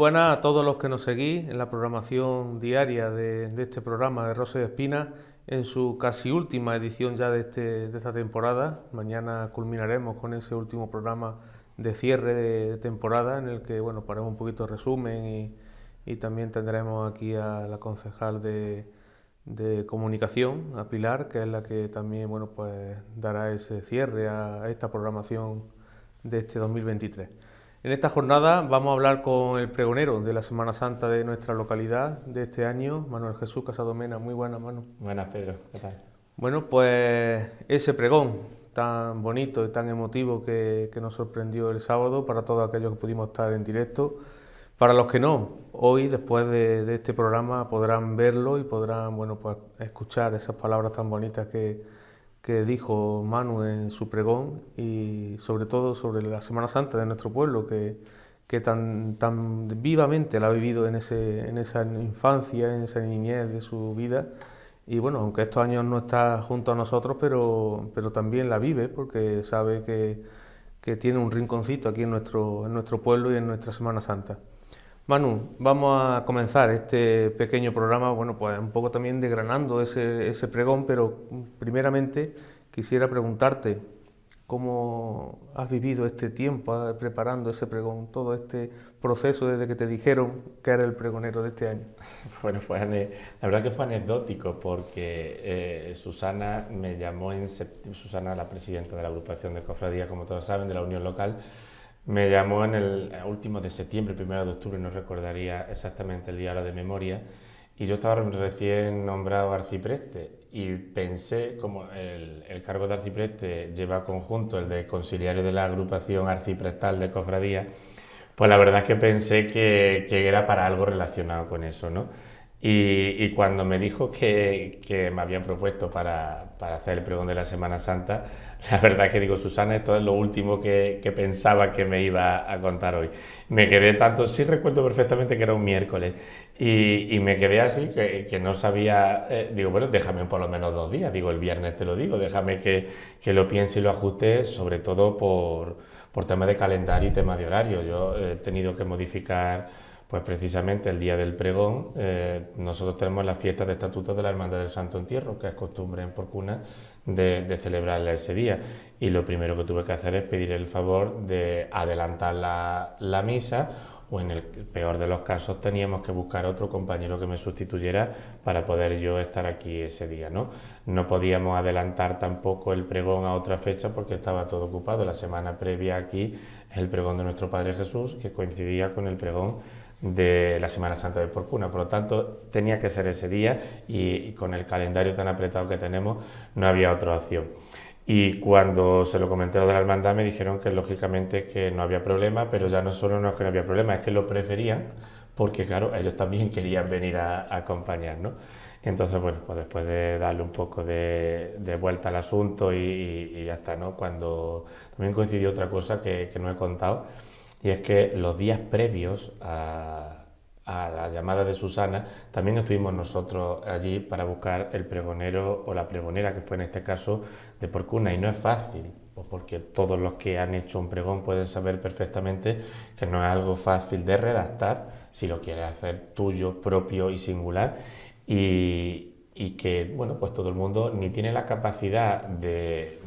Muy buenas a todos los que nos seguís en la programación diaria de este programa de Rosas y Espinas, en su casi última edición ya de esta temporada. Mañana culminaremos con ese último programa de cierre de temporada, en el que bueno, haremos un poquito de resumen y también tendremos aquí a la concejal de comunicación, a Pilar, que es la que también bueno, pues dará ese cierre a esta programación de este 2023. En esta jornada vamos a hablar con el pregonero de la Semana Santa de nuestra localidad de este año, Manuel Jesús Casadomena. Muy buenas, Manu. Buenas, Pedro. ¿Qué tal? Bueno, pues ese pregón tan bonito y tan emotivo que nos sorprendió el sábado para todos aquellos que pudimos estar en directo. Para los que no, hoy, después de este programa, podrán verlo y podrán bueno, pues, escuchar esas palabras tan bonitas que dijo Manu en su pregón, y sobre todo sobre la Semana Santa de nuestro pueblo, que tan vivamente la ha vivido en esa infancia, en esa niñez de su vida. Y bueno, aunque estos años no está junto a nosotros, pero también la vive, porque sabe que tiene un rinconcito aquí en nuestro pueblo y en nuestra Semana Santa. Manu, vamos a comenzar este pequeño programa, bueno, pues un poco también desgranando ese pregón, pero primeramente quisiera preguntarte cómo has vivido este tiempo preparando ese pregón, todo este proceso desde que te dijeron que era el pregonero de este año. Bueno, la verdad que fue anecdótico porque Susana me llamó en septiembre. Susana, la presidenta de la agrupación de cofradías, como todos saben, de la Unión Local, me llamó en el último de septiembre, 1 de octubre, no recordaría exactamente el día de memoria, y yo estaba recién nombrado arcipreste y pensé, como el cargo de arcipreste lleva conjunto el de conciliario de la agrupación arciprestal de cofradías, pues la verdad es que pensé que era para algo relacionado con eso, ¿no? Y cuando me dijo que me habían propuesto para hacer el pregón de la Semana Santa, la verdad es que digo, Susana, esto es lo último que pensaba que me iba a contar hoy. Me quedé tanto, sí recuerdo perfectamente que era un miércoles, y me quedé así, que no sabía, digo, bueno, déjame por lo menos 2 días, digo, el viernes te lo digo, déjame que lo piense y lo ajuste, sobre todo por tema de calendario y tema de horario. Yo he tenido que modificar pues precisamente el día del pregón. Nosotros tenemos la fiesta de estatutos de la Hermandad del Santo Entierro, que es costumbre en Porcuna de celebrarla ese día. Y lo primero que tuve que hacer es pedir el favor de adelantar la misa, o en el peor de los casos teníamos que buscar otro compañero que me sustituyera para poder yo estar aquí ese día, ¿no? No podíamos adelantar tampoco el pregón a otra fecha porque estaba todo ocupado. La semana previa aquí es el pregón de nuestro Padre Jesús, que coincidía con el pregón de la Semana Santa de Porcuna. Por lo tanto, tenía que ser ese día, y con el calendario tan apretado que tenemos no había otra opción. Y cuando se lo comenté a lo de la hermandad, me dijeron que lógicamente que no había problema, pero ya no solo no es que no había problema, es que lo preferían porque claro, ellos también querían venir a acompañarnos. Entonces, bueno, pues después de darle un poco de vuelta al asunto y ya está, ¿no? Cuando también coincidió otra cosa que no he contado, y es que los días previos a la llamada de Susana, también estuvimos nosotros allí para buscar el pregonero o la pregonera, que fue en este caso de Porcuna, y no es fácil, porque todos los que han hecho un pregón pueden saber perfectamente que no es algo fácil de redactar si lo quieres hacer tuyo, propio y singular, y que, bueno, pues todo el mundo ni tiene la capacidad de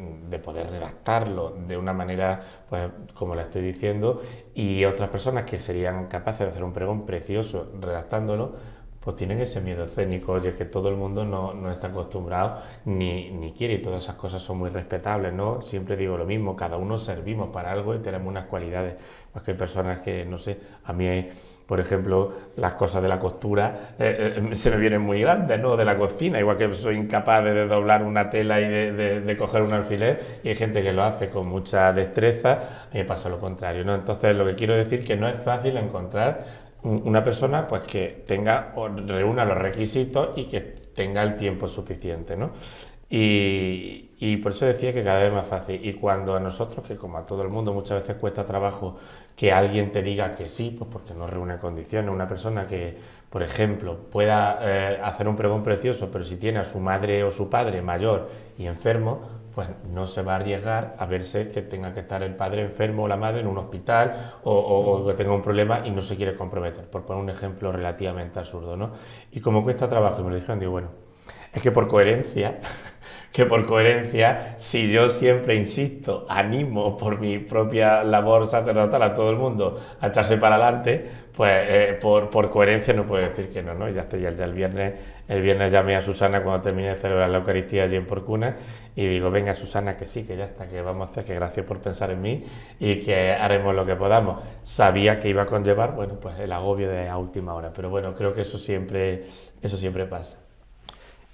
poder redactarlo de una manera, pues como la estoy diciendo, y otras personas que serían capaces de hacer un pregón precioso redactándolo, pues tienen ese miedo escénico. Oye, que todo el mundo no está acostumbrado ni quiere, y todas esas cosas son muy respetables, ¿no? Siempre digo lo mismo, cada uno servimos para algo y tenemos unas cualidades. Pues que hay personas que, no sé, a mí, por ejemplo, las cosas de la costura se me vienen muy grandes, ¿no? De la cocina, igual que soy incapaz de doblar una tela y de coger un alfiler, y hay gente que lo hace con mucha destreza, a mí me pasa lo contrario, ¿no? Entonces, lo que quiero decir es que no es fácil encontrar una persona pues que tenga o reúna los requisitos y que tenga el tiempo suficiente, ¿no? Y por eso decía que cada vez es más fácil. Y cuando a nosotros, que como a todo el mundo muchas veces cuesta trabajo que alguien te diga que sí, pues porque no reúne condiciones, una persona que, por ejemplo, pueda hacer un pregón precioso, pero si tiene a su madre o su padre mayor y enfermo, pues no se va a arriesgar a verse que tenga que estar el padre enfermo o la madre en un hospital o que tenga un problema y no se quiere comprometer, por poner un ejemplo relativamente absurdo, ¿no? Y como cuesta trabajo, y me lo dijeron, digo, bueno, es que por coherencia, si yo siempre insisto, animo por mi propia labor sacerdotal a todo el mundo a echarse para adelante, pues por coherencia no puedo decir que no, ¿no? Y ya estoy, ya el viernes llamé a Susana cuando terminé de celebrar la Eucaristía allí en Porcuna y digo, venga Susana, que sí, que ya está, que vamos a hacer, que gracias por pensar en mí y que haremos lo que podamos. Sabía que iba a conllevar, bueno, pues el agobio de a última hora, pero bueno, creo que eso siempre pasa.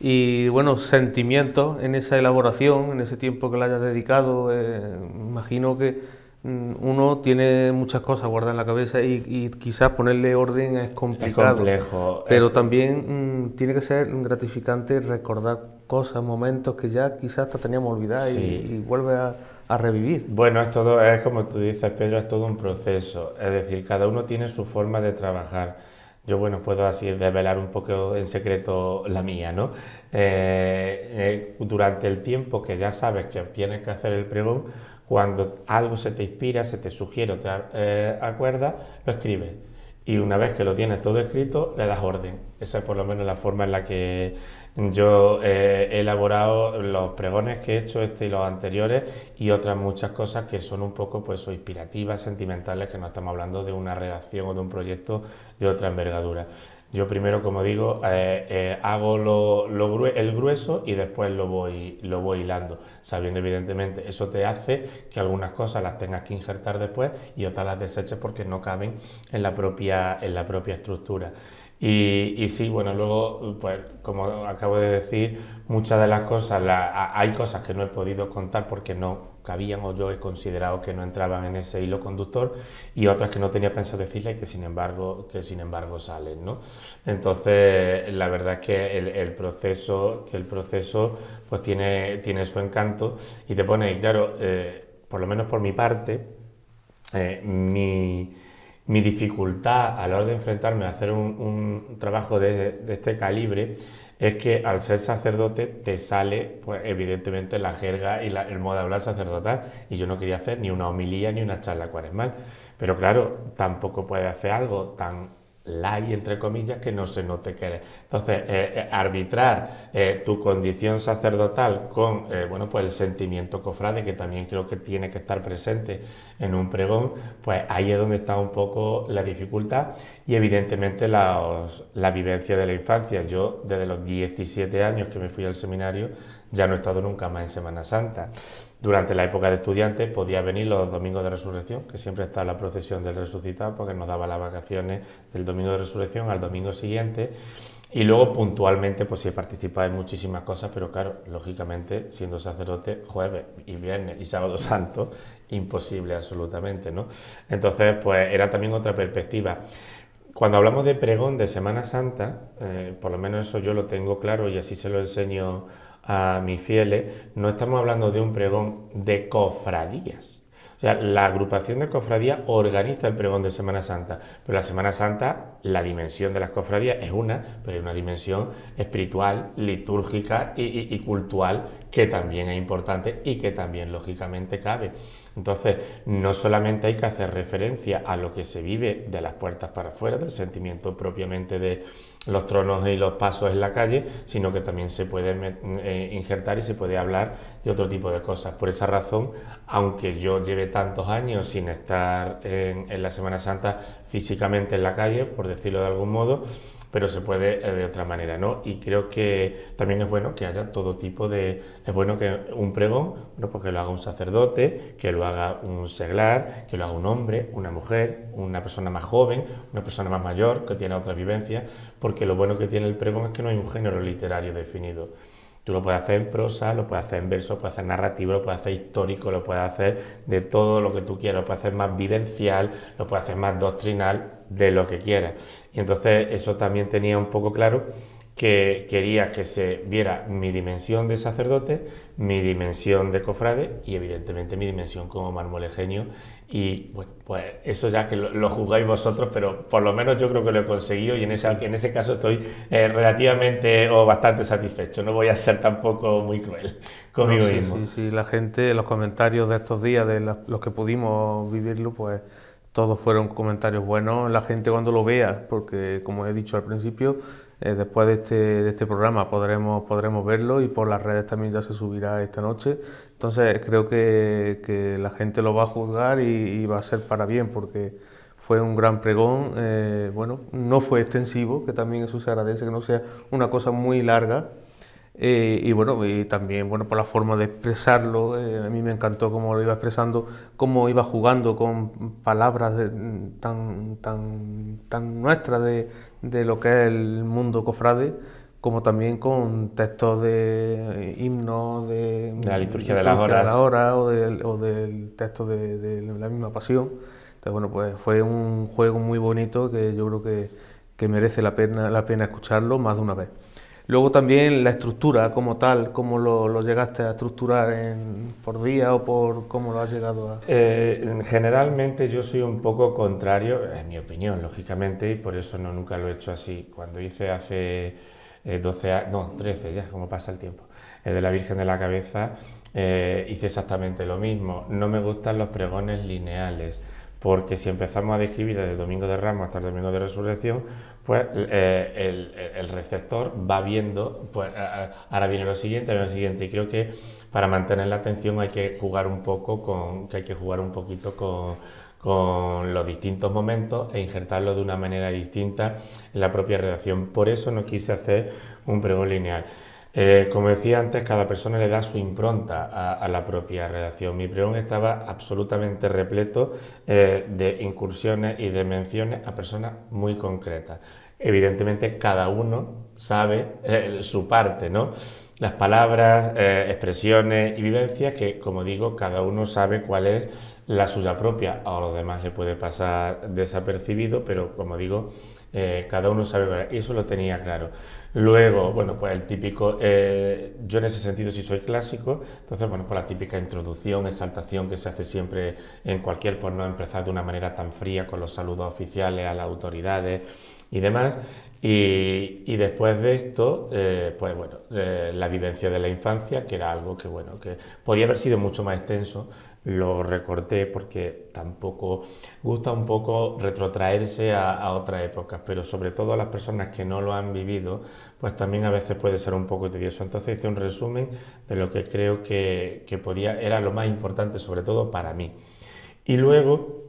Y bueno, sentimientos en esa elaboración, en ese tiempo que le hayas dedicado, imagino que uno tiene muchas cosas guardadas en la cabeza y quizás ponerle orden es complicado. Es complejo. Pero también tiene que ser gratificante recordar cosas, momentos que ya quizás hasta teníamos olvidados Sí. y vuelve a revivir. Bueno, es como tú dices, Pedro, es todo un proceso. Es decir, cada uno tiene su forma de trabajar. Yo, bueno, puedo así desvelar un poco en secreto la mía, ¿no? Durante el tiempo que ya sabes que tienes que hacer el pregón, cuando algo se te inspira, se te sugiere o te acuerdas, lo escribes. Y una vez que lo tienes todo escrito, le das orden. Esa es por lo menos la forma en la que yo he elaborado los pregones que he hecho, este y los anteriores, y otras muchas cosas que son un poco pues, inspirativas, sentimentales, que no estamos hablando de una redacción o de un proyecto de otra envergadura. Yo primero, como digo, hago el grueso y después lo voy hilando, sabiendo evidentemente, eso te hace que algunas cosas las tengas que injertar después y otras las deseches porque no caben en la propia estructura. Y sí, bueno, luego, pues como acabo de decir, muchas de las cosas, hay cosas que no he podido contar porque no cabían o yo he considerado que no entraban en ese hilo conductor y otras que no tenía pensado decirle y que sin embargo salen, ¿no? Entonces, la verdad es que el proceso pues tiene su encanto y te pone, claro, por lo menos por mi parte, mi dificultad a la hora de enfrentarme a hacer un trabajo de este calibre es que al ser sacerdote te sale, pues evidentemente, la jerga y el modo de hablar sacerdotal, y yo no quería hacer ni una homilía ni una charla cuaresmal, pero claro, tampoco puedes hacer algo tan light, entre comillas, que no se note que eres. Entonces, arbitrar tu condición sacerdotal con bueno, pues el sentimiento cofrade, que también creo que tiene que estar presente en un pregón, pues ahí es donde está un poco la dificultad y evidentemente la vivencia de la infancia. Yo desde los 17 años que me fui al seminario ya no he estado nunca más en Semana Santa. Durante la época de estudiante podía venir los domingos de resurrección, que siempre está la procesión del resucitado, porque nos daba las vacaciones del domingo de resurrección al domingo siguiente. Y luego puntualmente pues sí he participado en muchísimas cosas, pero claro, lógicamente siendo sacerdote jueves y viernes y sábado santo, imposible absolutamente, ¿no? Entonces pues era también otra perspectiva. Cuando hablamos de pregón de Semana Santa, por lo menos eso yo lo tengo claro y así se lo enseño a mis fieles, no estamos hablando de un pregón de cofradías. O sea, la agrupación de cofradías organiza el pregón de Semana Santa, pero la Semana Santa, la dimensión de las cofradías es pero hay una dimensión espiritual, litúrgica y cultural que también es importante y que también lógicamente cabe. Entonces, no solamente hay que hacer referencia a lo que se vive de las puertas para afuera, del sentimiento propiamente de los tronos y los pasos en la calle, sino que también se puede injertar y se puede hablar de otro tipo de cosas. Por esa razón, aunque yo lleve tantos años sin estar en la Semana Santa físicamente en la calle, por decirlo de algún modo, pero se puede de otra manera, ¿no? Y creo que también es bueno que haya todo tipo de... Es bueno que un pregón, bueno, pues que lo haga un sacerdote, que lo haga un seglar, que lo haga un hombre, una mujer, una persona más joven, una persona más mayor, que tiene otra vivencia, porque lo bueno que tiene el pregón es que no hay un género literario definido. Tú lo puedes hacer en prosa, lo puedes hacer en verso, lo puedes hacer narrativo, lo puedes hacer histórico, lo puedes hacer de todo lo que tú quieras, lo puedes hacer más vivencial, lo puedes hacer más doctrinal, de lo que quieras. Y entonces eso también tenía un poco claro que quería que se viera mi dimensión de sacerdote, mi dimensión de cofrade y evidentemente mi dimensión como marmolejeño. Y bueno, pues eso ya que lo juzgáis vosotros, pero por lo menos yo creo que lo he conseguido y en ese caso estoy relativamente o bastante satisfecho. No voy a ser tampoco muy cruel conmigo mismo. Sí, la gente, los comentarios de estos días, de los que pudimos vivirlo, pues todos fueron comentarios buenos. La gente cuando lo vea, porque como he dicho al principio, después de este programa podremos verlo y por las redes también ya se subirá esta noche. Entonces creo que la gente lo va a juzgar y va a ser para bien porque fue un gran pregón. Bueno, no fue extensivo, que también eso se agradece, que no sea una cosa muy larga. Y bueno, y también bueno, por la forma de expresarlo, a mí me encantó cómo lo iba expresando, cómo iba jugando con palabras tan nuestras de lo que es el mundo cofrade, como también con textos de himnos de la liturgia de las horas o del texto de la misma pasión. Entonces bueno, pues fue un juego muy bonito que yo creo que merece la pena escucharlo más de una vez. Luego también la estructura como tal, cómo lo llegaste a estructurar por día o por cómo lo has llegado a... Generalmente yo soy un poco contrario, en mi opinión, lógicamente, y por eso nunca lo he hecho así. Cuando hice hace 12 años, no, 13 ya, como pasa el tiempo, el de la Virgen de la Cabeza, hice exactamente lo mismo. No me gustan los pregones lineales, porque si empezamos a describir desde el Domingo de Ramos hasta el Domingo de Resurrección, pues el receptor va viendo, pues ahora viene lo siguiente, y creo que para mantener la atención hay que jugar un poco con los distintos momentos e injertarlo de una manera distinta en la propia redacción. Por eso no quise hacer un pregón lineal. Como decía antes, cada persona le da su impronta a la propia redacción. Mi pregón estaba absolutamente repleto de incursiones y de menciones a personas muy concretas. Evidentemente, cada uno sabe su parte, ¿no? Las palabras, expresiones y vivencias que, como digo, cada uno sabe cuál es la suya propia. A los demás le puede pasar desapercibido, pero, como digo, cada uno sabe cuál es. Y eso lo tenía claro. Luego, bueno, pues el típico, yo en ese sentido sí soy clásico, entonces, bueno, pues la típica introducción, exaltación que se hace siempre en cualquier, por no empezar de una manera tan fría con los saludos oficiales a las autoridades y demás. Y después de esto, pues bueno, la vivencia de la infancia, que era algo que, bueno, que podía haber sido mucho más extenso. Lo recorté porque tampoco gusta un poco retrotraerse a otras épocas, pero sobre todo a las personas que no lo han vivido, pues también a veces puede ser un poco tedioso. Entonces hice un resumen de lo que creo que era lo más importante, sobre todo para mí. Y luego,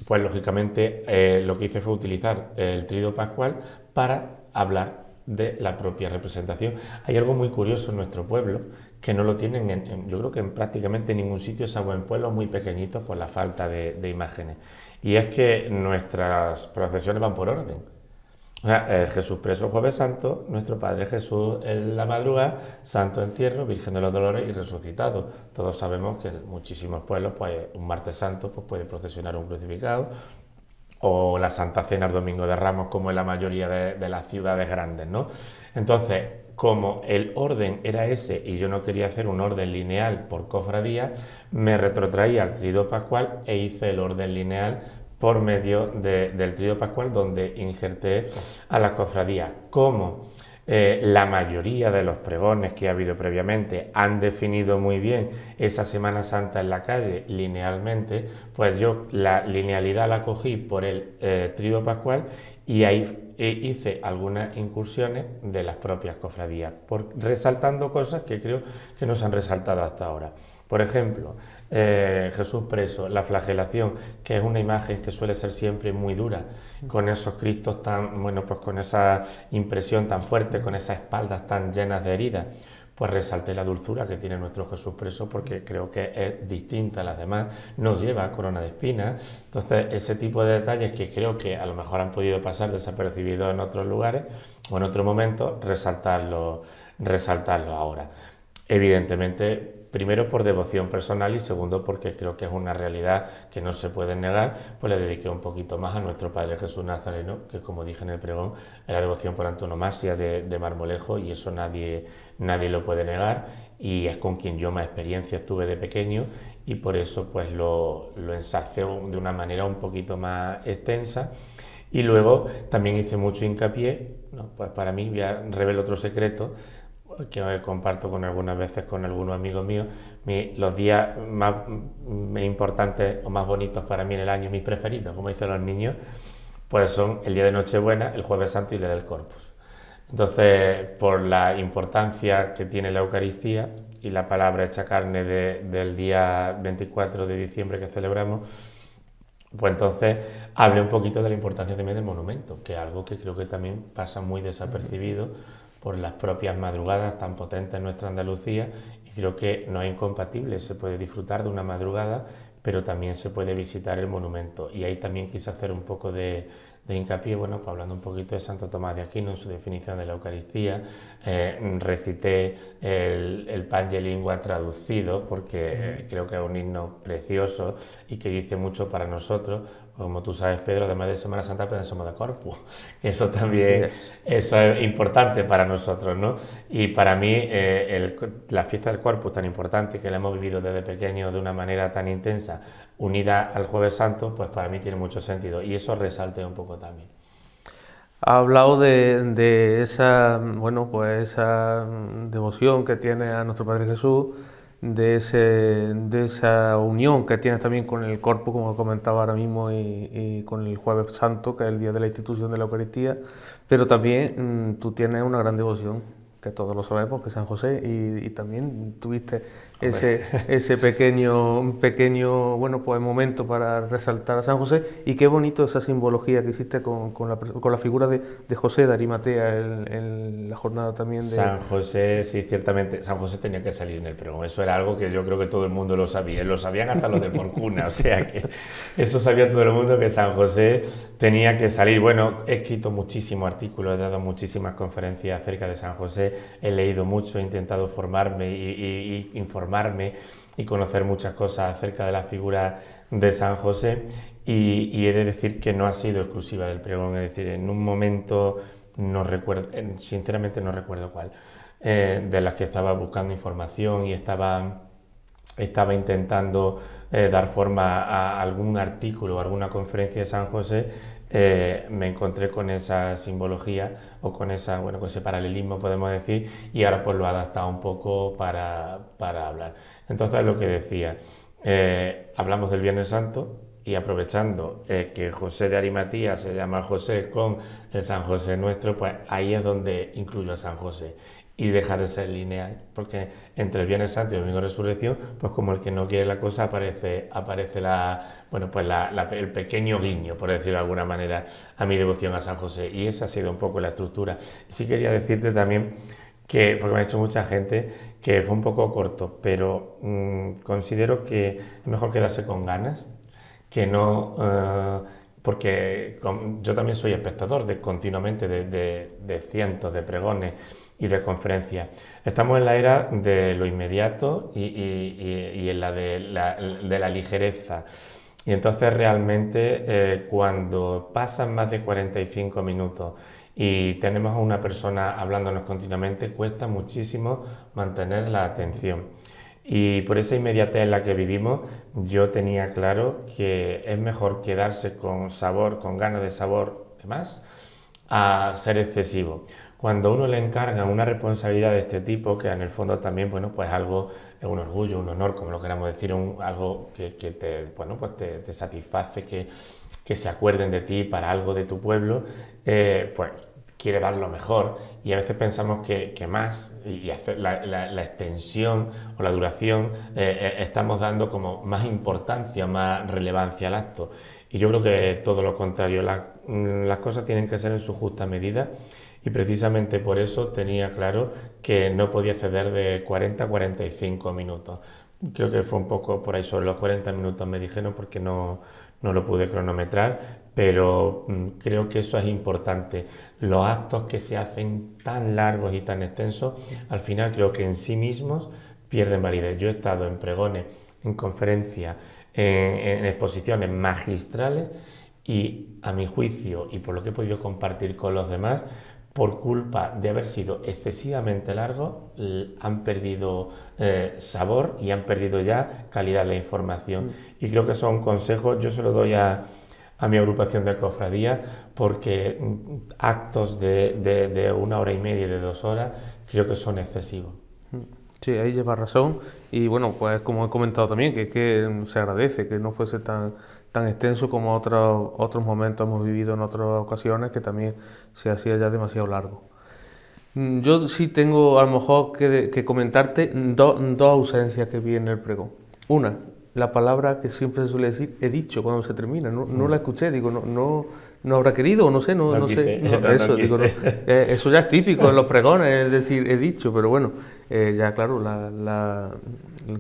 pues lógicamente lo que hice fue utilizar el Tríodo Pascual para hablar de la propia representación. Hay algo muy curioso en nuestro pueblo, que no lo tienen, yo creo que en prácticamente ningún sitio, salvo en pueblos muy pequeñitos por la falta de imágenes. Y es que nuestras procesiones van por orden. O sea, Jesús preso Jueves Santo, nuestro Padre Jesús en la madrugada, Santo Entierro, Virgen de los Dolores y Resucitado. Todos sabemos que en muchísimos pueblos, pues un martes santo pues, puede procesionar un crucificado, o la Santa Cena el Domingo de Ramos, como en la mayoría de las ciudades grandes, ¿no? Entonces, como el orden era ese y yo no quería hacer un orden lineal por cofradía, me retrotraía al Tríodo Pascual e hice el orden lineal por medio del Tríodo Pascual, donde injerté a las cofradías. Como la mayoría de los pregones que ha habido previamente han definido muy bien esa Semana Santa en la calle linealmente, pues yo la linealidad la cogí por el Tríodo Pascual y ahí hice algunas incursiones de las propias cofradías, resaltando cosas que creo que no se han resaltado hasta ahora. Por ejemplo, Jesús preso, la flagelación, que es una imagen que suele ser siempre muy dura, con esos cristos tan, bueno, pues con esa impresión tan fuerte, con esas espaldas tan llenas de heridas, pues resalté la dulzura que tiene nuestro Jesús preso porque creo que es distinta a las demás, no lleva corona de espinas. Entonces ese tipo de detalles que creo que a lo mejor han podido pasar desapercibidos en otros lugares o en otro momento, resaltarlo ahora. Evidentemente primero por devoción personal y segundo porque creo que es una realidad que no se puede negar, pues le dediqué un poquito más a nuestro Padre Jesús Nazareno, que como dije en el pregón, es la devoción por antonomasia de Marmolejo, y eso nadie lo puede negar, y es con quien yo más experiencias tuve de pequeño, y por eso pues lo ensalcé de una manera un poquito más extensa. Y luego también hice mucho hincapié, ¿no? Pues para mí, revelo otro secreto que comparto algunas veces con algunos amigos míos. Los días más importantes o más bonitos para mí en el año, mis preferidos, como dicen los niños, pues son el día de Nochebuena, el Jueves Santo y el día del Corpus. Entonces, por la importancia que tiene la Eucaristía y la palabra hecha carne del día 24 de diciembre que celebramos, pues entonces hablé un poquito de la importancia también del monumento, que es algo que creo que también pasa muy desapercibido por las propias madrugadas tan potentes en nuestra Andalucía, y creo que no es incompatible, se puede disfrutar de una madrugada, pero también se puede visitar el monumento, y ahí también quise hacer un poco de hincapié, bueno, pues hablando un poquito de Santo Tomás de Aquino en su definición de la Eucaristía, recité el Pange Lingua traducido, porque creo que es un himno precioso y que dice mucho para nosotros. Como tú sabes, Pedro, además de Semana Santa, pensamos de Corpus. Eso también eso es importante para nosotros, ¿no? Y para mí, la fiesta del Corpus, tan importante, que la hemos vivido desde pequeño de una manera tan intensa, unida al Jueves Santo, pues para mí tiene mucho sentido. Y eso resalte un poco también. Ha hablado de esa, bueno, pues esa devoción que tiene a nuestro Padre Jesús, de esa unión que tienes también con el Corpus, como comentaba ahora mismo, y con el Jueves Santo, que es el día de la institución de la Eucaristía, pero también tú tienes una gran devoción, que todos lo sabemos, que es San José, y también tuviste ese pequeño bueno, pues momento para resaltar a San José, y qué bonito esa simbología que hiciste con la figura de José de Arimatea en la jornada también de... San José, sí, ciertamente, San José tenía que salir en el pregón, eso era algo que yo creo que todo el mundo lo sabía, lo sabían hasta los de Porcuna, o sea que eso sabía todo el mundo, que San José tenía que salir. Bueno, he escrito muchísimos artículos, he dado muchísimas conferencias acerca de San José, he leído mucho, he intentado formarme y informarme y conocer muchas cosas acerca de la figura de San José, y he de decir que no ha sido exclusiva del pregón, es decir, en un momento, no recuerdo, sinceramente no recuerdo cuál, de las que estaba buscando información y estaba intentando dar forma a algún artículo o alguna conferencia de San José, me encontré con esa simbología o con ese paralelismo, podemos decir, y ahora pues lo he adaptado un poco para hablar. Entonces, lo que decía, hablamos del Viernes Santo, y aprovechando que José de Arimatea se llama José con el San José nuestro, pues ahí es donde incluyo a San José. Y deja de ser lineal, porque entre el Viernes Santo y el Domingo de Resurrección, pues como el que no quiere la cosa, aparece el pequeño guiño, por decirlo de alguna manera, a mi devoción a San José, y esa ha sido un poco la estructura. Sí quería decirte también que, porque me ha dicho mucha gente, que fue un poco corto, pero considero que es mejor quedarse con ganas, que no... porque yo también soy espectador continuamente de cientos de pregones y de conferencias. Estamos en la era de lo inmediato y en la de la ligereza. Y entonces realmente cuando pasan más de 45 minutos y tenemos a una persona hablándonos continuamente, cuesta muchísimo mantener la atención. Y por esa inmediatez en la que vivimos, yo tenía claro que es mejor quedarse con sabor, con ganas de sabor de más, a ser excesivo. Cuando uno le encarga una responsabilidad de este tipo, que en el fondo también, bueno, pues algo, es un orgullo, un honor, como lo queramos decir, algo que te satisface, que se acuerden de ti para algo de tu pueblo, pues quiere dar lo mejor, y a veces pensamos que más, y hacer la extensión o la duración, estamos dando como más importancia, más relevancia al acto. Y yo creo que todo lo contrario, las cosas tienen que ser en su justa medida, y precisamente por eso tenía claro que no podía ceder de 40 a 45 minutos. Creo que fue un poco por ahí, sobre los 40 minutos me dijeron, porque no lo pude cronometrar, pero creo que eso es importante. Los actos que se hacen tan largos y tan extensos, al final creo que en sí mismos pierden validez. Yo he estado en pregones, en conferencias, en exposiciones magistrales y, a mi juicio, y por lo que he podido compartir con los demás, por culpa de haber sido excesivamente largos, han perdido sabor y han perdido ya calidad de la información. Y creo que son consejos, yo se los doy a mi agrupación de cofradías, porque actos de 1 hora y media, de 2 horas, creo que son excesivos. Sí, ahí lleva razón. Y bueno, pues como he comentado también, que se agradece que no fuese tan extenso como otros momentos hemos vivido en otras ocasiones, que también se hacía ya demasiado largo. Yo sí tengo a lo mejor que comentarte dos ausencias que vi en el pregón. Una, la palabra que siempre se suele decir, he dicho, cuando se termina, no la escuché, digo, no habrá querido, no sé, no sé. Eso ya es típico en los pregones, es decir, he dicho, pero bueno, ya claro,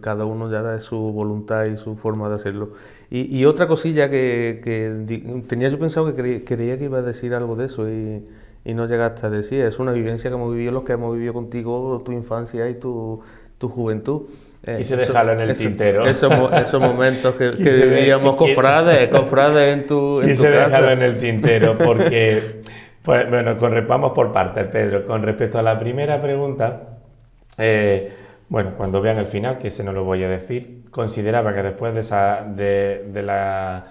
cada uno ya da su voluntad y su forma de hacerlo. Y otra cosilla que tenía yo pensado que creía que iba a decir algo de eso y no llegaste a decir, es una vivencia que hemos vivido los que hemos vivido contigo, tu infancia y tu juventud. Quise dejarlo en el tintero. Esos momentos que vivíamos cofrades en tu casa. Quise dejarlo en el tintero porque, pues bueno, vamos por partes, Pedro. Con respecto a la primera pregunta, bueno, cuando vean el final, que ese no lo voy a decir, consideraba que después de la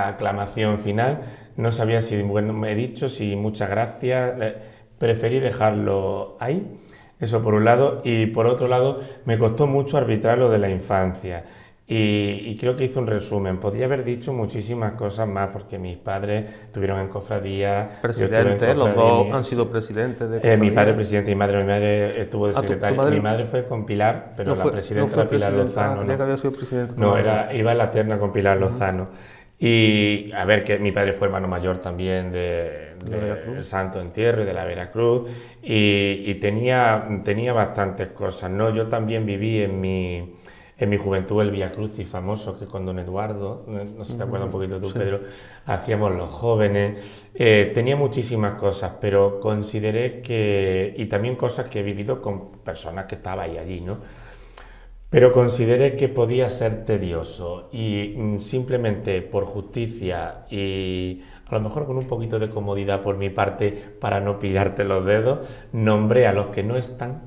aclamación final, no sabía si, bueno, me he dicho, si muchas gracias, preferí dejarlo ahí. Eso por un lado, y por otro lado me costó mucho arbitrar lo de la infancia y creo que hice un resumen. Podría haber dicho muchísimas cosas más porque mis padres estuvieron en cofradía. Presidentes, los dos han sido presidentes de cofradía. Mi padre presidente y mi madre estuvo de secretaria. Mi madre fue con Pilar, pero la presidenta era Pilar Lozano. ¿No? Que había sido presidente. No, iba en la terna con Pilar Lozano. Y a ver, que mi padre fue hermano mayor también del Santo Entierro y de la Veracruz y tenía bastantes cosas, ¿no? Yo también viví en mi juventud el Vía Crucis famoso, que con don Eduardo, no sé si te acuerdas un poquito tú, sí. Pedro, hacíamos los jóvenes. Tenía muchísimas cosas, pero consideré y también cosas que he vivido con personas que estaban allí, ¿no? Pero consideré que podía ser tedioso y simplemente por justicia y a lo mejor con un poquito de comodidad por mi parte para no pillarte los dedos, nombré a los que no están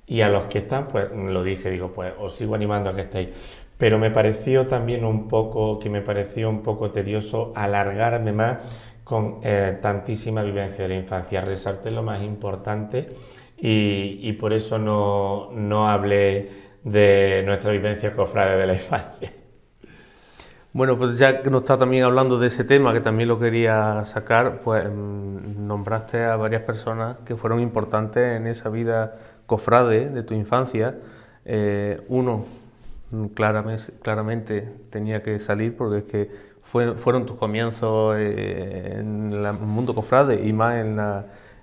y a los que están, pues lo dije, digo, pues os sigo animando a que estéis. Pero me pareció también un poco tedioso alargarme más con tantísima vivencia de la infancia. Resalté lo más importante y por eso no hablé de nuestra vivencia cofrade de la infancia. Bueno, pues ya que nos está también hablando de ese tema, que también lo quería sacar, pues nombraste a varias personas que fueron importantes en esa vida cofrade de tu infancia. Uno claramente tenía que salir porque es que fueron tus comienzos en el mundo cofrade y más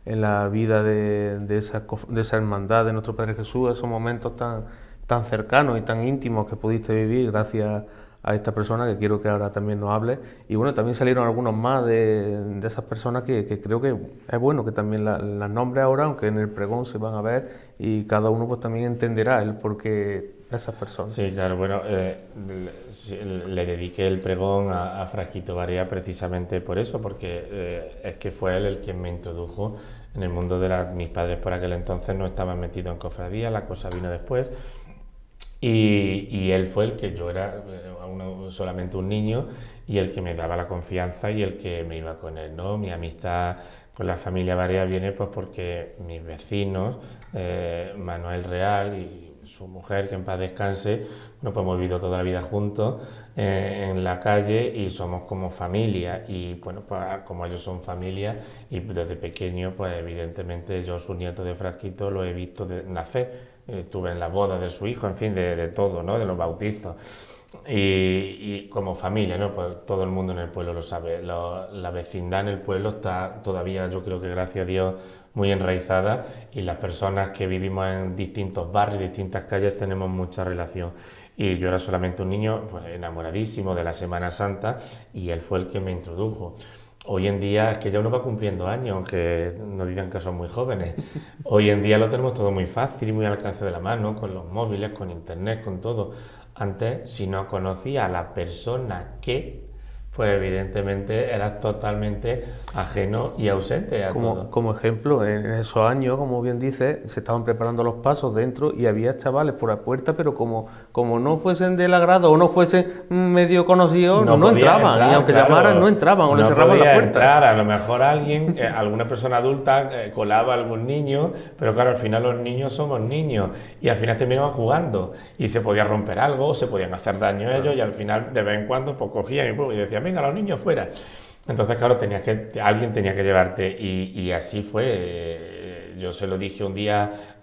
en la vida de esa hermandad de nuestro Padre Jesús, esos momentos tan cercanos y tan íntimos que pudiste vivir gracias a esta persona, que quiero que ahora también nos hable. Y bueno, también salieron algunos más de esas personas que creo que es bueno que también las nombre ahora, aunque en el pregón se van a ver y cada uno pues también entenderá el porqué de esas personas. Sí, claro, bueno, le dediqué el pregón a Frasquito Varea precisamente por eso, porque es que fue él el quien me introdujo en el mundo de mis padres por aquel entonces no estaban metidos en cofradía, la cosa vino después. Y él fue el que yo era solamente un niño y el que me daba la confianza y el que me iba con él, ¿no? Mi amistad con la familia Varea viene pues porque mis vecinos, Manuel Real y su mujer, que en paz descanse, pues hemos vivido toda la vida juntos en la calle y somos como familia y bueno, pues como ellos son familia y desde pequeño pues evidentemente yo, su nieto de Frasquito, lo he visto nacer. Estuve en la boda de su hijo, en fin, de todo, ¿no? De los bautizos. Y como familia, ¿no? Pues todo el mundo en el pueblo lo sabe. La vecindad en el pueblo está todavía, yo creo que gracias a Dios, muy enraizada y las personas que vivimos en distintos barrios, distintas calles, tenemos mucha relación. Y yo era solamente un niño pues, enamoradísimo de la Semana Santa y él fue el que me introdujo. Hoy en día es que ya uno va cumpliendo años, aunque nos digan que son muy jóvenes. Hoy en día lo tenemos todo muy fácil y muy al alcance de la mano, con los móviles, con internet, con todo. Antes, si no conocía a la persona que, pues evidentemente eras totalmente ajeno y ausente a todo. Como ejemplo, en esos años, como bien dices, se estaban preparando los pasos dentro y había chavales por la puerta, pero como no fuesen del agrado o no fuesen medio conocidos, no entraban. Entrar, y aunque claro, llamaran, no entraban o no les cerraban la puerta. entrar. A lo mejor alguien, alguna persona adulta colaba a algún niño, pero claro, al final los niños somos niños y al final terminaban jugando y se podía romper algo, se podían hacer daño a ellos y al final de vez en cuando pues cogían y decían, venga, los niños fuera. Entonces, claro, alguien tenía que llevarte y así fue. Yo se lo dije un día,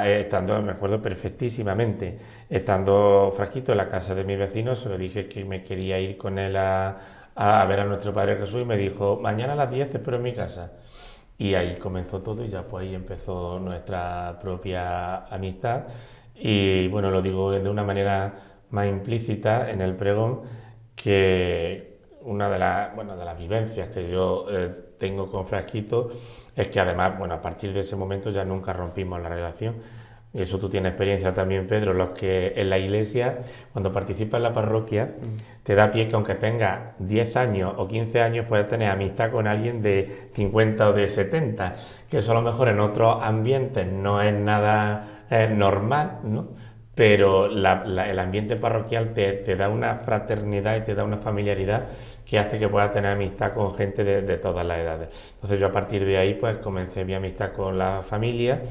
estando, me acuerdo perfectísimamente, estando Frasquito en la casa de mi vecino, se lo dije que me quería ir con él a ver a nuestro Padre Jesús y me dijo, mañana a las 10 espero en mi casa. Y ahí comenzó todo y ya pues ahí empezó nuestra propia amistad. Y bueno, lo digo de una manera más implícita en el pregón, que una de las vivencias que yo tengo con Frasquito es que además, bueno, a partir de ese momento ya nunca rompimos la relación. Y eso tú tienes experiencia también, Pedro, los que en la iglesia, cuando participas en la parroquia, te da pie que aunque tengas 10 años o 15 años, puedes tener amistad con alguien de 50 o de 70, que eso a lo mejor en otros ambientes no es nada normal, ¿no? Pero el ambiente parroquial te da una fraternidad y te da una familiaridad que hace que puedas tener amistad con gente de todas las edades. Entonces yo a partir de ahí pues comencé mi amistad con la familia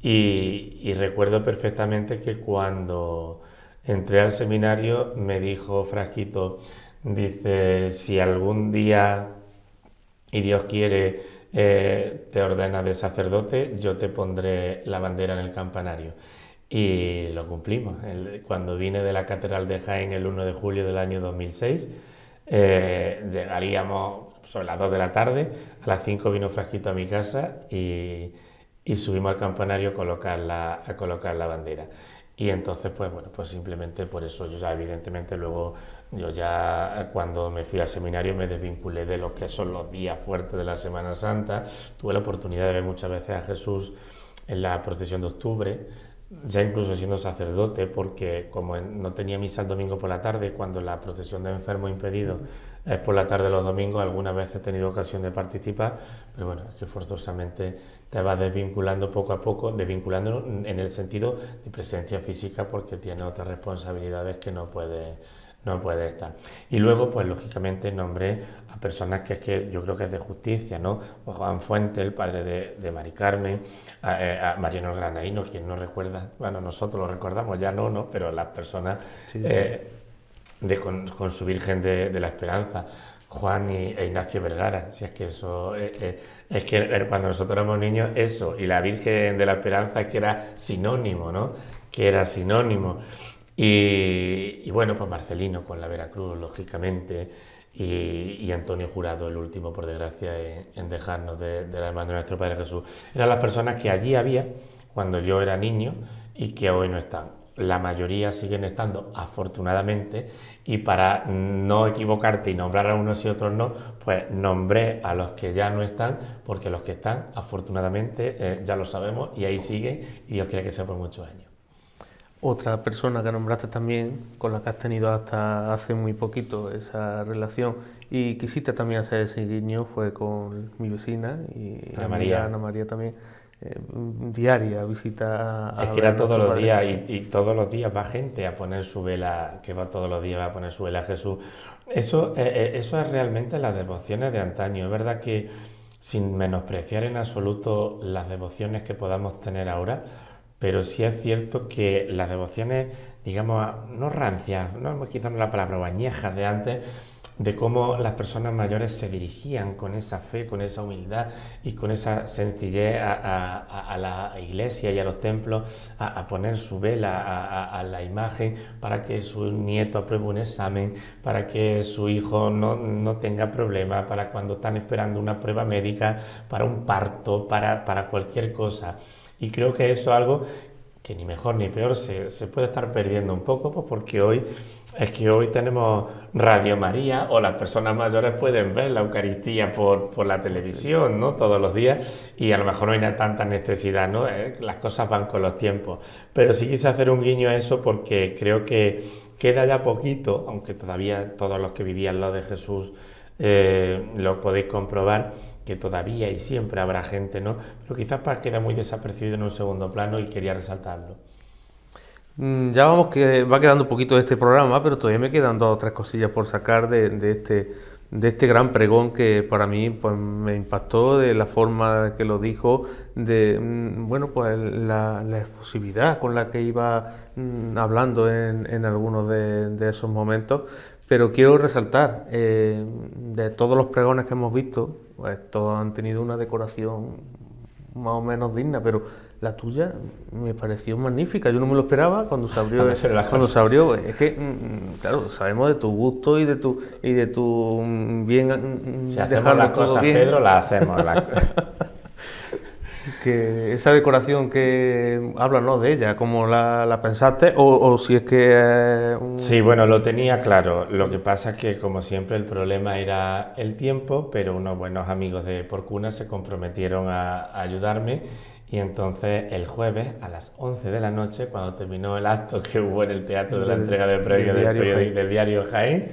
y recuerdo perfectamente que cuando entré al seminario me dijo Frasquito, dice, si algún día y Dios quiere te ordena de sacerdote, yo te pondré la bandera en el campanario. Y lo cumplimos. Cuando vine de la Catedral de Jaén el 1 de julio del año 2006, llegaríamos sobre las 2 de la tarde, a las 5 vino Frasquito a mi casa y subimos al campanario a colocar la bandera. Y entonces, pues bueno, pues simplemente por eso yo ya evidentemente luego, yo ya cuando me fui al seminario me desvinculé de lo que son los días fuertes de la Semana Santa. Tuve la oportunidad de ver muchas veces a Jesús en la procesión de octubre, ya incluso siendo sacerdote, porque como no tenía misa el domingo por la tarde, cuando la procesión de enfermos impedidos es por la tarde los domingos, algunas veces he tenido ocasión de participar, pero bueno, es que forzosamente te vas desvinculando poco a poco, desvinculando en el sentido de presencia física, porque tiene otras responsabilidades que no puede estar. Y luego, pues lógicamente nombré a personas que es que yo creo que es de justicia, ¿no? Pues Juan Fuente, el padre de Mari Carmen, a Mariano el Granaíno, quien no recuerda, bueno, nosotros lo recordamos, ya no, pero las personas con su Virgen de la Esperanza, Juan e Ignacio Vergara, si es que eso, es que cuando nosotros éramos niños, eso, y la Virgen de la Esperanza, que era sinónimo, ¿no? Que era sinónimo. Y bueno, pues Marcelino con la Veracruz, lógicamente, y Antonio Jurado, el último, por desgracia, en dejarnos de la mano de nuestro Padre Jesús. Eran las personas que allí había cuando yo era niño y que hoy no están. La mayoría siguen estando, afortunadamente, y para no equivocarte y nombrar a unos y otros no, pues nombré a los que ya no están, porque los que están, afortunadamente, ya lo sabemos, y ahí siguen, y Dios quiere que sea por muchos años. Otra persona que nombraste también, con la que has tenido hasta hace muy poquito esa relación y quisiste también hacer ese guiño, fue con mi vecina y Ana María también. Diaria visita a es que era todos los días y todos los días va gente a poner su vela, que va todos los días a poner su vela a Jesús. Eso es realmente las devociones de antaño. Es verdad que sin menospreciar en absoluto las devociones que podamos tener ahora, pero sí es cierto que las devociones, digamos, no rancias, no, quizás no la palabra, o añejas de antes, de cómo las personas mayores se dirigían con esa fe, con esa humildad y con esa sencillez a la iglesia y a los templos, a poner su vela a la imagen para que su nieto apruebe un examen, para que su hijo no tenga problemas, para cuando están esperando una prueba médica, para un parto, para cualquier cosa. Y creo que eso es algo que ni mejor ni peor se puede estar perdiendo un poco, pues porque hoy tenemos Radio María, o las personas mayores pueden ver la Eucaristía por la televisión, ¿no? Todos los días, y a lo mejor no hay tanta necesidad, ¿no? Las cosas van con los tiempos. Pero sí quise hacer un guiño a eso porque creo que queda ya poquito, aunque todavía todos los que vivían al lado de Jesús lo podéis comprobar, que todavía y siempre habrá gente, ¿no? Pero quizás queda muy desapercibido en un segundo plano y quería resaltarlo. Ya vamos, que va quedando un poquito de este programa, pero todavía me quedan 2 o 3 cosillas por sacar de este gran pregón que para mí pues, me impactó, de la forma que lo dijo, de bueno, pues la efusividad con la que iba hablando en algunos de esos momentos. Pero quiero resaltar, de todos los pregones que hemos visto, pues todos han tenido una decoración más o menos digna, pero la tuya me pareció magnífica. Yo no me lo esperaba cuando se abrió. Es que, claro, sabemos de tu gusto y de tu bien. Si hacemos las cosas, bien. Pedro, las hacemos. Que esa decoración que háblanos de ella, ¿cómo la pensaste? O si es que... Sí, bueno, lo tenía claro. Lo que pasa es que, como siempre, el problema era el tiempo, pero unos buenos amigos de Porcuna se comprometieron a ayudarme, y entonces el jueves a las 11 de la noche, cuando terminó el acto que hubo en el teatro de la entrega de premios del diario Jaén,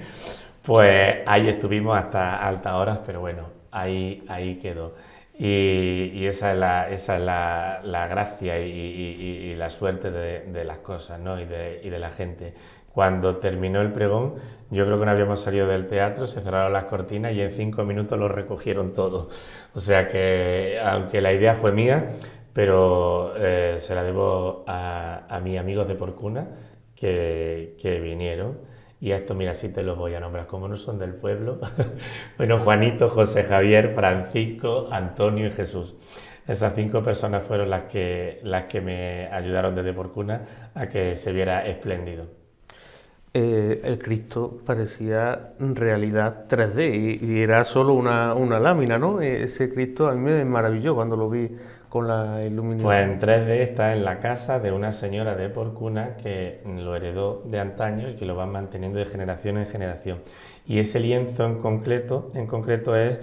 pues ahí estuvimos hasta altas horas, pero bueno, ahí quedó. Y esa es la gracia y la suerte de las cosas, ¿no? y de la gente. Cuando terminó el pregón, yo creo que no habíamos salido del teatro, se cerraron las cortinas y en 5 minutos lo recogieron todo. O sea que, aunque la idea fue mía, pero se la debo a mis amigos de Porcuna que vinieron. Y a esto, mira, sí te los voy a nombrar, como no son del pueblo. Bueno, Juanito, José Javier, Francisco, Antonio y Jesús. Esas 5 personas fueron las que me ayudaron desde Porcuna a que se viera espléndido. El Cristo parecía realidad 3D y era solo una lámina, ¿no? Ese Cristo a mí me maravilló cuando lo vi con la iluminación. Pues en 3D está en la casa de una señora de Porcuna que lo heredó de antaño y que lo van manteniendo de generación en generación. Y ese lienzo en concreto es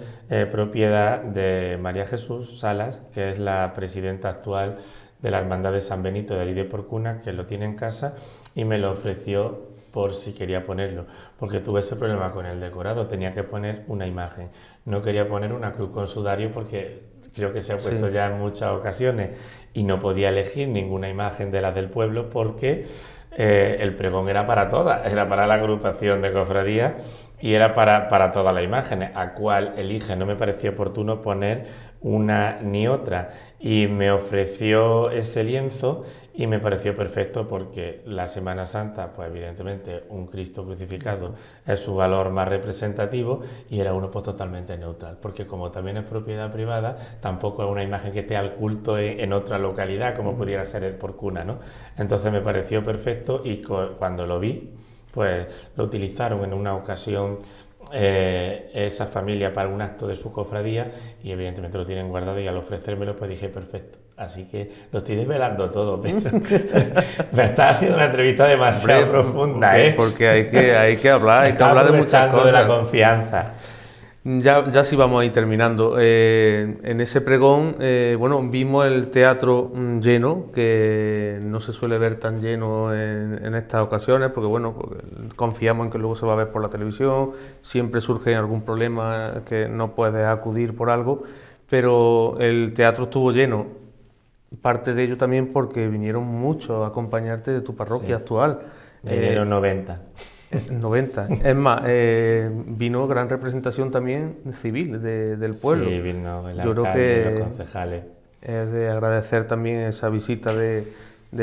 propiedad de María Jesús Salas, que es la presidenta actual de la Hermandad de San Benito de allí de Porcuna, que lo tiene en casa y me lo ofreció por si quería ponerlo, porque tuve ese problema con el decorado, tenía que poner una imagen, no quería poner una cruz con sudario porque creo que se ha puesto ya en muchas ocasiones y no podía elegir ninguna imagen de las del pueblo porque el pregón era para todas, era para la agrupación de cofradías y era para todas las imágenes, a cual elige, no me pareció oportuno poner una ni otra, y me ofreció ese lienzo y me pareció perfecto porque la Semana Santa, pues evidentemente un Cristo crucificado es su valor más representativo y era uno pues totalmente neutral, porque como también es propiedad privada, tampoco es una imagen que esté al culto en otra localidad como pudiera ser el Porcuna, ¿no? Entonces me pareció perfecto y cuando lo vi, pues lo utilizaron en una ocasión esa familia para un acto de su cofradía y evidentemente lo tienen guardado, y al ofrecérmelo pues dije perfecto, así que lo estoy desvelando todo, Pedro. Me está haciendo una entrevista demasiado profunda, porque hay que hablar de muchas cosas. De la confianza. Ya sí vamos a ir terminando. En ese pregón, bueno, vimos el teatro lleno, que no se suele ver tan lleno en estas ocasiones, porque bueno, confiamos en que luego se va a ver por la televisión, siempre surge algún problema que no puedes acudir por algo, pero el teatro estuvo lleno. Parte de ello también porque vinieron muchos a acompañarte de tu parroquia actual. Vinieron 90. 90. Es más, vino gran representación también civil del pueblo. Sí, vino el Yo creo alcalde, los concejales. Es de agradecer también esa visita de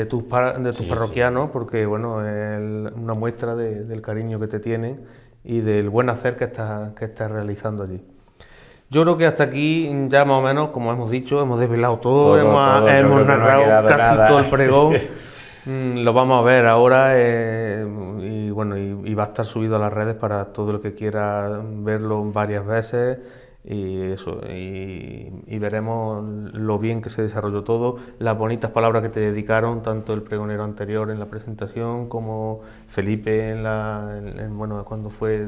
tus parroquianos, porque bueno, es una muestra del cariño que te tienen y del buen hacer que estás realizando allí. Yo creo que hasta aquí ya más o menos, como hemos dicho, hemos desvelado todo hemos narrado casi todo el pregón. Lo vamos a ver ahora y va a estar subido a las redes para todo el que quiera verlo varias veces y eso, y veremos lo bien que se desarrolló todo, las bonitas palabras que te dedicaron, tanto el pregonero anterior en la presentación como Felipe bueno, cuando fue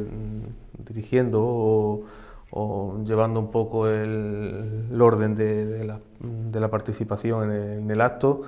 dirigiendo o llevando un poco el orden de la participación en el acto.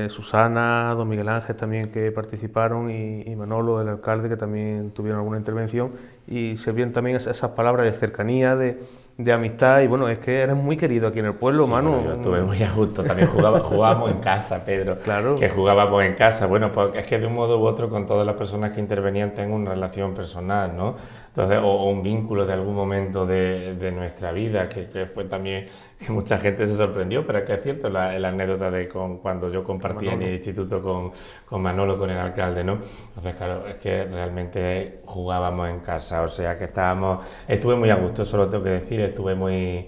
Susana, don Miguel Ángel también que participaron y Manolo, el alcalde, que también tuvieron alguna intervención, y se vieron también esas palabras de cercanía, de amistad, y bueno, es que eres muy querido aquí en el pueblo, sí, Manu. Bueno, yo estuve muy a gusto, también jugábamos en casa, Pedro, claro. Que jugábamos en casa, bueno, pues es que de un modo u otro con todas las personas que intervenían tengo una relación personal, ¿no? Entonces, o un vínculo de algún momento de nuestra vida, que fue también, que mucha gente se sorprendió, pero es que es cierto, la anécdota de cuando yo compartía en el instituto con Manolo, con el alcalde, ¿no? Entonces, claro, es que realmente jugábamos en casa, o sea que estuve muy a gusto, eso lo tengo que decir, estuve muy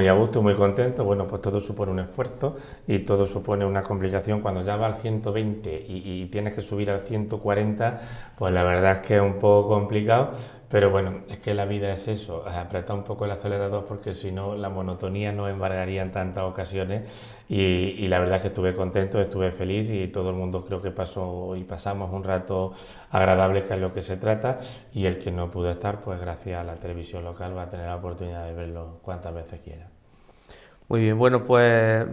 a gusto, muy contento. Bueno, pues todo supone un esfuerzo y todo supone una complicación. Cuando ya va al 120 y tienes que subir al 140, pues la verdad es que es un poco complicado, pero bueno, es que la vida es eso, apretar un poco el acelerador porque si no la monotonía nos embargaría en tantas ocasiones y la verdad es que estuve contento, estuve feliz y todo el mundo creo que pasamos un rato agradable, que es lo que se trata, y el que no pudo estar, pues gracias a la televisión local va a tener la oportunidad de verlo cuantas veces quiera. Muy bien, bueno, pues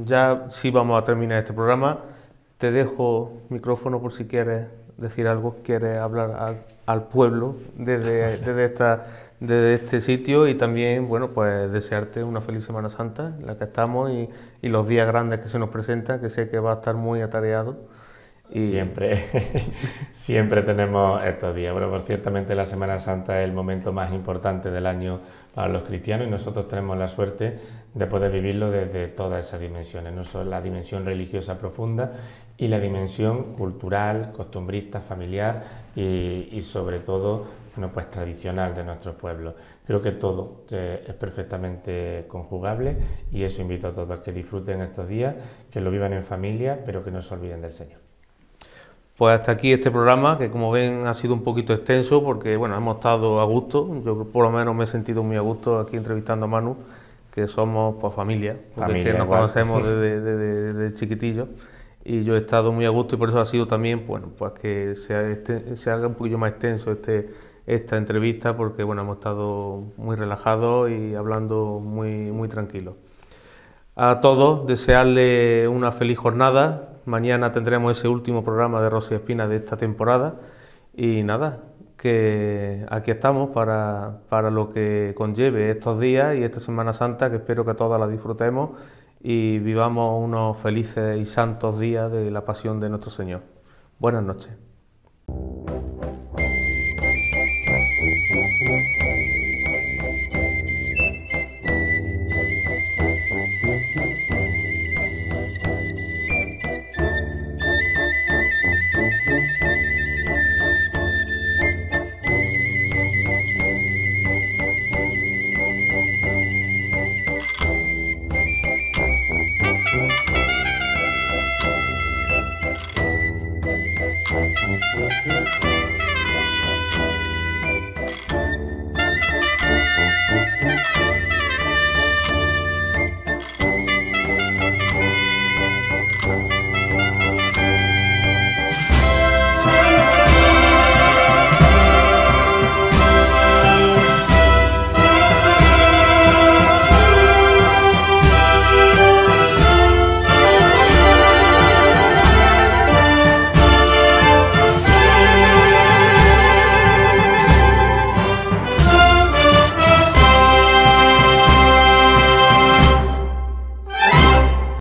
ya sí vamos a terminar este programa. Te dejo micrófono por si quieres decir algo, quieres hablar al pueblo desde este sitio, y también, bueno, pues desearte una feliz Semana Santa en la que estamos y los días grandes que se nos presentan, que sé que va a estar muy atareado. Y siempre tenemos estos días. Bueno, pues ciertamente la Semana Santa es el momento más importante del año para los cristianos y nosotros tenemos la suerte de poder vivirlo desde todas esas dimensiones, no solo la dimensión religiosa profunda y la dimensión cultural, costumbrista, familiar y sobre todo, bueno, pues tradicional de nuestros pueblos. Creo que todo es perfectamente conjugable y eso invito a todos a que disfruten estos días, que lo vivan en familia, pero que no se olviden del Señor. Pues hasta aquí este programa, que como ven ha sido un poquito extenso porque bueno, hemos estado a gusto, yo por lo menos me he sentido muy a gusto aquí entrevistando a Manu, que somos pues familia, porque es que nos conocemos desde chiquitillos, y yo he estado muy a gusto y por eso ha sido también bueno, pues que se haga un poquillo más extenso esta entrevista, porque bueno, hemos estado muy relajados y hablando muy tranquilos. A todos desearles una feliz jornada. Mañana tendremos ese último programa de Rosy Espina de esta temporada y nada, que aquí estamos para lo que conlleve estos días y esta Semana Santa, que espero que todas la disfrutemos y vivamos unos felices y santos días de la pasión de nuestro Señor. Buenas noches.